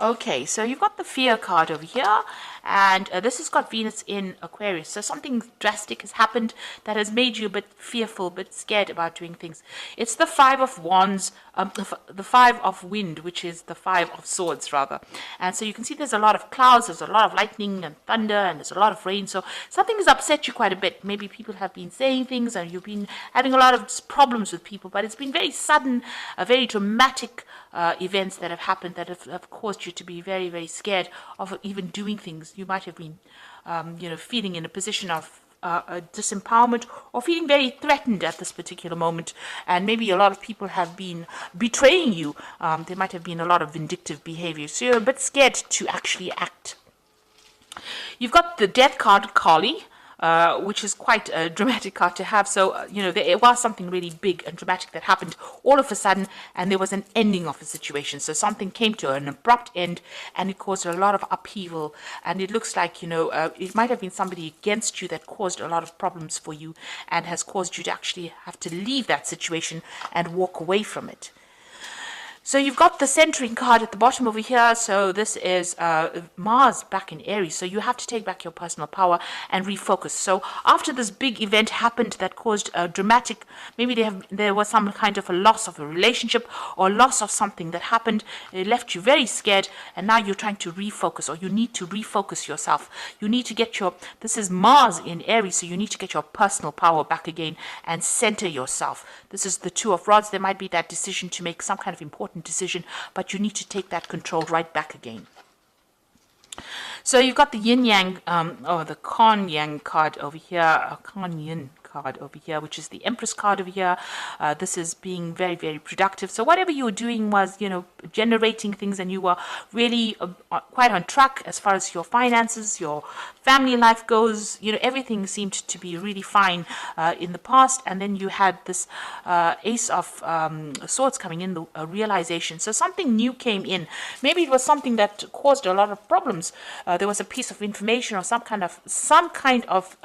Okay, so you've got the fear card over here, and this has got Venus in Aquarius. So something drastic has happened that has made you a bit fearful, a bit scared about doing things. It's the Five of Wands, the Five of Wind, which is the Five of Swords, rather. And so you can see there's a lot of clouds, there's a lot of lightning and thunder, and there's a lot of rain. So something has upset you quite a bit. Maybe people have been saying things, and you've been having a lot of problems with people, but it's been very sudden, very dramatic events that have happened that have caused you to be very, very scared of even doing things. You might have been, feeling in a position of disempowerment or feeling very threatened at this particular moment. And maybe a lot of people have been betraying you. There might have been a lot of vindictive behavior. So you're a bit scared to actually act. You've got the death card, Kali, which is quite a dramatic card to have. So, there was something really big and dramatic that happened all of a sudden, and there was an ending of a situation. So something came to an abrupt end, and it caused a lot of upheaval. And it looks like, it might have been somebody against you that caused a lot of problems for you and has caused you to actually have to leave that situation and walk away from it. So you've got the centering card at the bottom over here. So this is Mars back in Aries. So you have to take back your personal power and refocus. So after this big event happened that caused a dramatic, maybe there was some kind of a loss of a relationship or loss of something that happened. It left you very scared, and now you're trying to refocus, or you need to refocus yourself. You need to get this is Mars in Aries, so you need to get your personal power back again and center yourself. This is the Two of Rods. There might be that decision to make some kind of important decision, but you need to take that control right back again. So you've got the yin yang, or the Kan Yang card over here, Kan Yin card over here, which is the Empress card over here. This is being very, very productive. So whatever you were doing was, generating things, and you were really quite on track as far as your finances, your family life goes. Everything seemed to be really fine in the past, and then you had this Ace of Swords coming in, the realization. So something new came in. Maybe it was something that caused a lot of problems. There was a piece of information or some kind of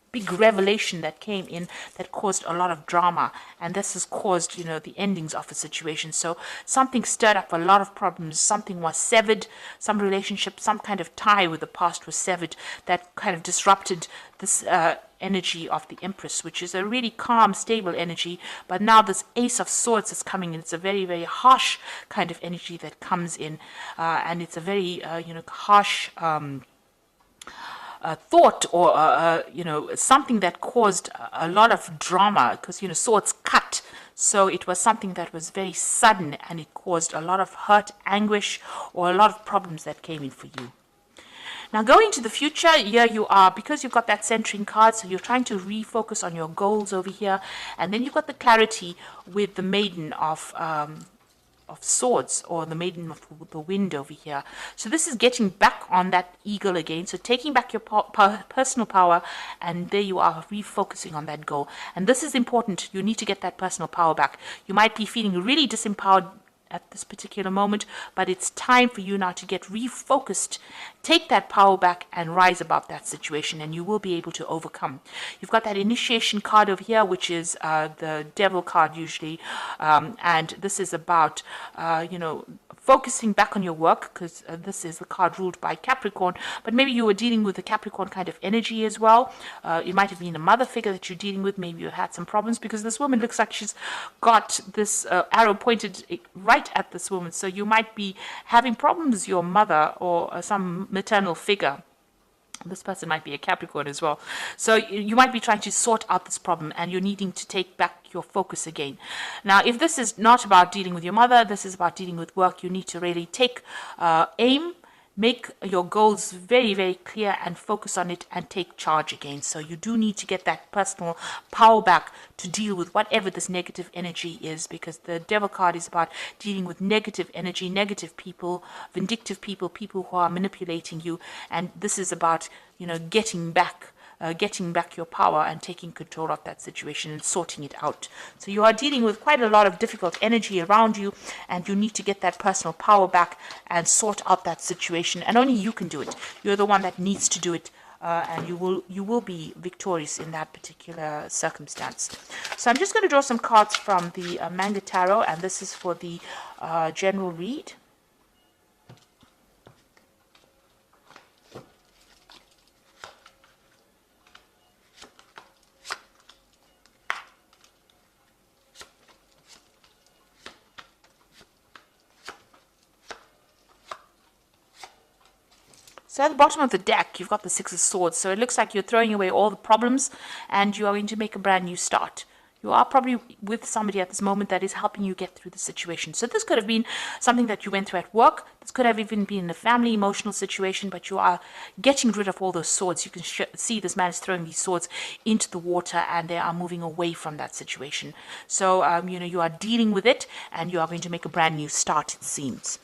big revelation that came in that caused a lot of drama, and this has caused the endings of a situation. So something stirred up a lot of problems. Something was severed, some relationship, some kind of tie with the past was severed that kind of disrupted this energy of the Empress, which is a really calm, stable energy. But now this Ace of Swords is coming in. It's a very, very harsh kind of energy that comes in, and it's a very harsh thought, or something that caused a lot of drama, because swords cut. So it was something that was very sudden, and it caused a lot of hurt, anguish, or a lot of problems that came in for you. Now, going to the future, here you are, because you've got that centering card, so you're trying to refocus on your goals over here, and then you've got the clarity with the Maiden of Swords, or the Maiden of the Wind over here. So this is getting back on that eagle again, so taking back your personal power, and there you are, refocusing on that goal. And this is important. You need to get that personal power back. You might be feeling really disempowered at this particular moment, but it's time for you now to get refocused, take that power back, and rise above that situation, and you will be able to overcome. You've got that initiation card over here, which is the Devil card usually, and this is about focusing back on your work, because this is the card ruled by Capricorn, but maybe you were dealing with a Capricorn kind of energy as well. It might have been a mother figure that you're dealing with. Maybe you had some problems, because this woman looks like she's got this arrow pointed right at this woman. So you might be having problems with your mother or some maternal figure. This person might be a Capricorn as well. So you might be trying to sort out this problem, and you're needing to take back your focus again. Now, if this is not about dealing with your mother, this is about dealing with work, you need to really take aim, make your goals very, very clear, and focus on it, and take charge again. So you do need to get that personal power back to deal with whatever this negative energy is, because the Devil card is about dealing with negative energy, negative people, vindictive people, people who are manipulating you. And this is about, getting back your power and taking control of that situation and sorting it out. So you are dealing with quite a lot of difficult energy around you, and you need to get that personal power back and sort out that situation. And only you can do it. You're the one that needs to do it, and you will be victorious in that particular circumstance. So I'm just going to draw some cards from the Manga Tarot, and this is for the general read. So at the bottom of the deck, you've got the Six of Swords. So it looks like you're throwing away all the problems and you are going to make a brand new start. You are probably with somebody at this moment that is helping you get through the situation. So this could have been something that you went through at work. This could have even been a family emotional situation, but you are getting rid of all those swords. You can see this man is throwing these swords into the water and they are moving away from that situation. So, you are dealing with it and you are going to make a brand new start, it seems.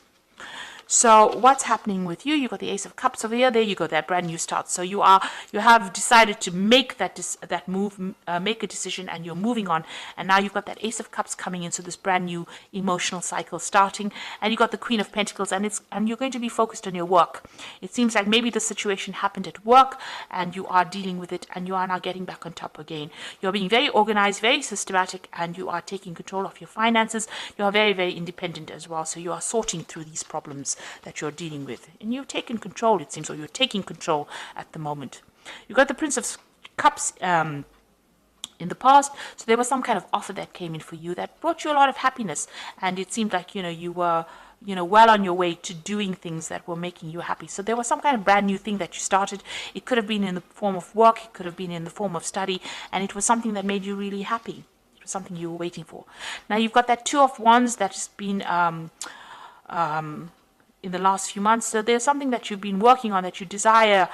So what's happening with you? You got the Ace of Cups over here. There you go, that brand new start. So you have decided to make that move, make a decision, and you're moving on. And now you've got that Ace of Cups coming in. So this brand new emotional cycle starting, and you got the Queen of Pentacles, and you're going to be focused on your work. It seems like maybe the situation happened at work, and you are dealing with it, and you are now getting back on top again. You're being very organized, very systematic, and you are taking control of your finances. You are very, very independent as well. So you are sorting through these problems that you're dealing with, and you've taken control, it seems, or you're taking control at the moment. You got the Prince of Cups in the past, so there was some kind of offer that came in for you that brought you a lot of happiness, and it seemed like you were well on your way to doing things that were making you happy. So there was some kind of brand new thing that you started. It could have been in the form of work, it could have been in the form of study, and it was something that made you really happy. It was something you were waiting for. Now you've got that Two of Wands that has been in the last few months. So there's something that you've been working on that you desire,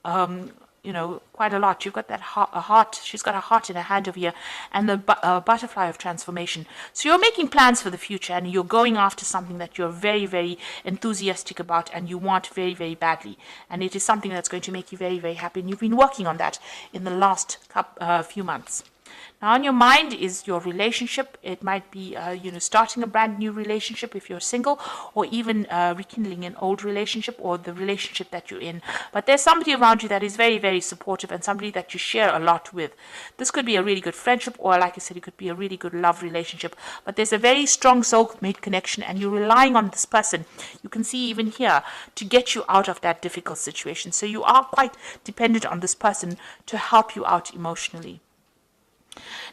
quite a lot. You've got that heart. She's got a heart in her hand over here, and the butterfly of transformation. So you're making plans for the future, and you're going after something that you're very, very enthusiastic about, and you want very, very badly. And it is something that's going to make you very, very happy. And you've been working on that in the last few months. Now, on your mind is your relationship. It might be, starting a brand new relationship if you're single, or even rekindling an old relationship or the relationship that you're in. But there's somebody around you that is very, very supportive and somebody that you share a lot with. This could be a really good friendship, or like I said, it could be a really good love relationship. But there's a very strong soulmate connection, and you're relying on this person. You can see even here to get you out of that difficult situation. So you are quite dependent on this person to help you out emotionally.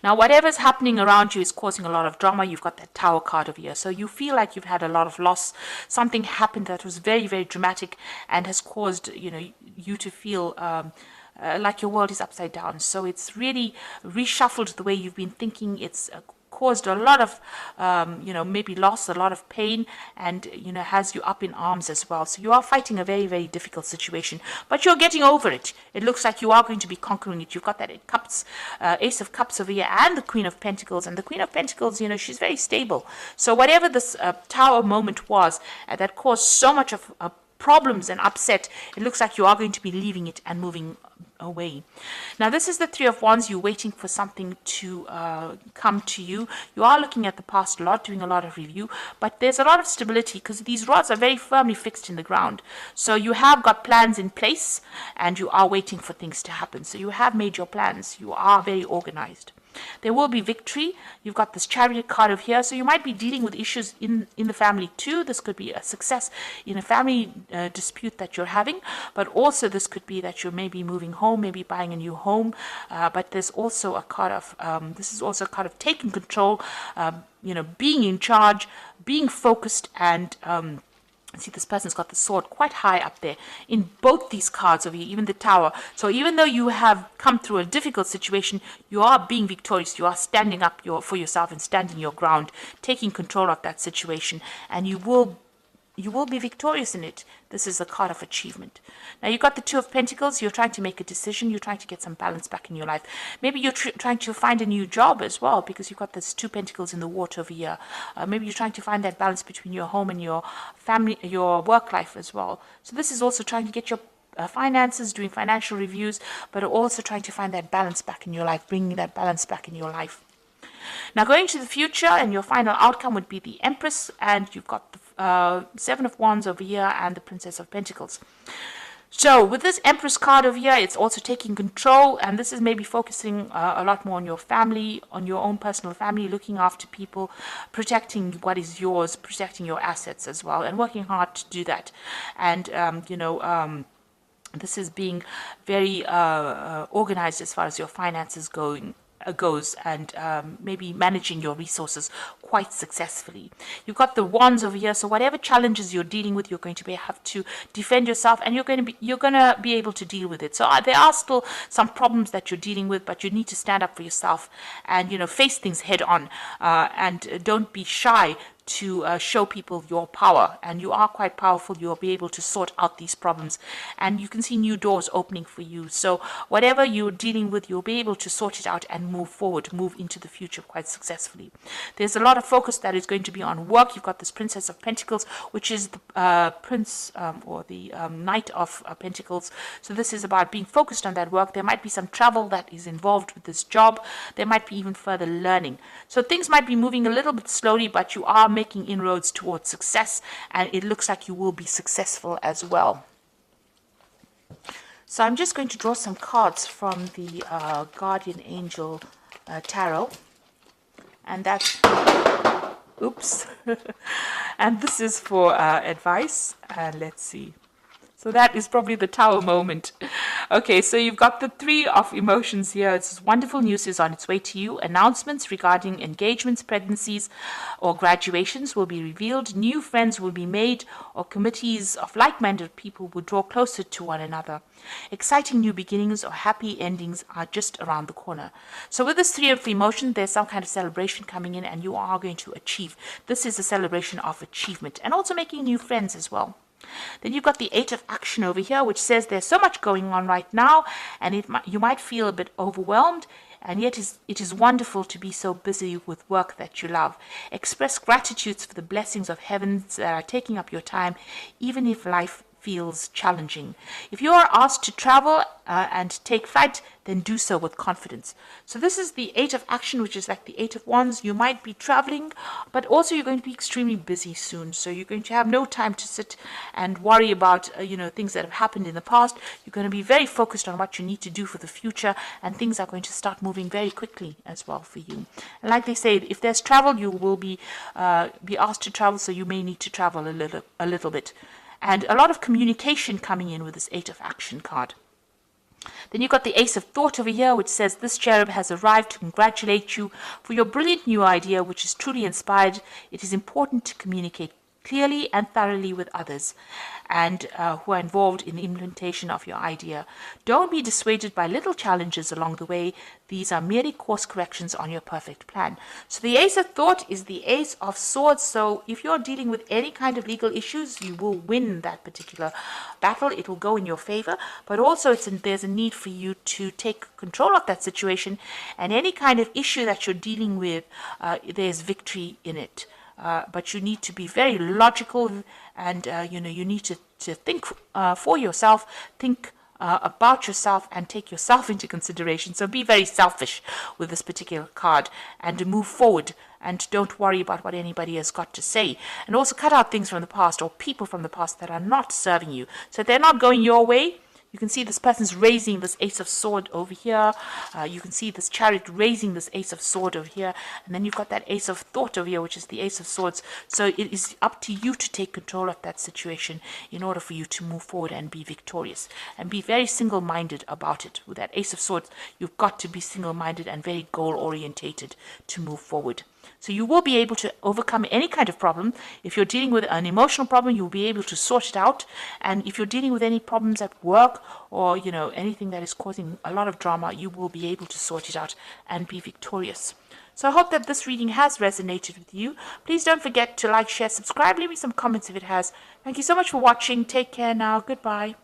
Now, whatever's happening around you is causing a lot of drama. You've got that Tower card over here. So you feel like you've had a lot of loss. Something happened that was very, very dramatic and has caused, you to feel like your world is upside down. So it's really reshuffled the way you've been thinking. It's caused a lot of, maybe loss, a lot of pain, and, has you up in arms as well. So you are fighting a very, very difficult situation, but you're getting over it. It looks like you are going to be conquering it. You've got that Ace of Cups over here and the Queen of Pentacles. And the Queen of Pentacles, she's very stable. So whatever this Tower moment was that caused so much of problems and upset, it looks like you are going to be leaving it and moving away. Now, this is the Three of Wands. You're waiting for something to come to you. You are looking at the past a lot, doing a lot of review, but there's a lot of stability because these rods are very firmly fixed in the ground. So you have got plans in place and you are waiting for things to happen. So you have made your plans. You are very organized. There will be victory. You've got this Chariot card over here. So you might be dealing with issues in the family too. This could be a success in a family dispute that you're having. But also this could be that you're maybe moving home, maybe buying a new home. But there's also a card of, this is also a card of taking control, being in charge, being focused, and see, this person's got the sword quite high up there in both these cards over here, even the Tower. So even though you have come through a difficult situation, you are being victorious. You are standing up for yourself and standing your ground, taking control of that situation, and you will be victorious in it. This is a card of achievement. Now, you've got the Two of Pentacles. You're trying to make a decision. You're trying to get some balance back in your life. Maybe you're trying to find a new job as well, because you've got this Two Pentacles in the water over here. Maybe you're trying to find that balance between your home and your family, your work life as well. So this is also trying to get your finances, doing financial reviews, but also trying to find that balance back in your life, bringing that balance back in your life. Now, going to the future, and your final outcome would be the Empress, and you've got the Seven of Wands over here and the Princess of Pentacles. So with this Empress card over here, it's also taking control, and this is maybe focusing a lot more on your family, on your own personal family, looking after people, protecting what is yours, protecting your assets as well, and working hard to do that. And, this is being very organized as far as your finances going. goes, and maybe managing your resources quite successfully. You've got the wands over here, so whatever challenges you're dealing with, you're going to have to defend yourself, and you're going to be able to deal with it. So there are still some problems that you're dealing with, but you need to stand up for yourself and face things head on, and don't be shy to show people your power. And you are quite powerful. You'll be able to sort out these problems, and you can see new doors opening for you. So whatever you're dealing with, you'll be able to sort it out and move forward, move into the future quite successfully. There's a lot of focus that is going to be on work. You've got this Princess of Pentacles, which is the prince or the Knight of Pentacles. So this is about being focused on that work. There might be some travel that is involved with this job. There might be even further learning. So things might be moving a little bit slowly, but you are making inroads towards success, and it looks like you will be successful as well. So I'm just going to draw some cards from the Guardian Angel Tarot, and that's, oops, and this is for advice, and let's see. So that is probably the Tower moment. Okay, so you've got the Three of Emotions here. It's wonderful news is on its way to you. Announcements regarding engagements, pregnancies, or graduations will be revealed. New friends will be made, or committees of like-minded people will draw closer to one another. Exciting new beginnings or happy endings are just around the corner. So with this Three of Emotions, there's some kind of celebration coming in, and you are going to achieve. This is a celebration of achievement, and also making new friends as well. Then you've got the Eight of Action over here, which says there's so much going on right now, and you might feel a bit overwhelmed, and yet it is wonderful to be so busy with work that you love. Express gratitude for the blessings of heavens that are taking up your time, even if life feels challenging. If you are asked to travel and take flight, then do so with confidence. So this is the Eight of Action, which is like the Eight of Wands. You might be traveling, but also you're going to be extremely busy soon. So you're going to have no time to sit and worry about things that have happened in the past. You're going to be very focused on what you need to do for the future, and things are going to start moving very quickly as well for you. And like they say, if there's travel, you will be asked to travel, so you may need to travel a little bit. And a lot of communication coming in with this Eight of Action card. Then you've got the Ace of Thought over here, which says this cherub has arrived to congratulate you for your brilliant new idea, which is truly inspired. It is important to communicate clearly and thoroughly with others and who are involved in the implementation of your idea. Don't be dissuaded by little challenges along the way. These are merely course corrections on your perfect plan. So the Ace of Thought is the Ace of Swords. So if you're dealing with any kind of legal issues, you will win that particular battle. It will go in your favor, but also there's a need for you to take control of that situation, and any kind of issue that you're dealing with, there's victory in it. But you need to be very logical, and you need to think for yourself, think about yourself, and take yourself into consideration. So be very selfish with this particular card, and to move forward, and don't worry about what anybody has got to say. And also cut out things from the past or people from the past that are not serving you. So if they're not going your way, you can see this person's raising this Ace of Sword over here. You can see this Chariot raising this Ace of Sword over here. And then you've got that Ace of Thought over here, which is the Ace of Swords. So it is up to you to take control of that situation in order for you to move forward and be victorious. And be very single-minded about it. With that Ace of Swords, you've got to be single-minded and very goal-orientated to move forward. So you will be able to overcome any kind of problem. If you're dealing with an emotional problem, you'll be able to sort it out. And if you're dealing with any problems at work or, anything that is causing a lot of drama, you will be able to sort it out and be victorious. So I hope that this reading has resonated with you. Please don't forget to like, share, subscribe, leave me some comments if it has. Thank you so much for watching. Take care now. Goodbye.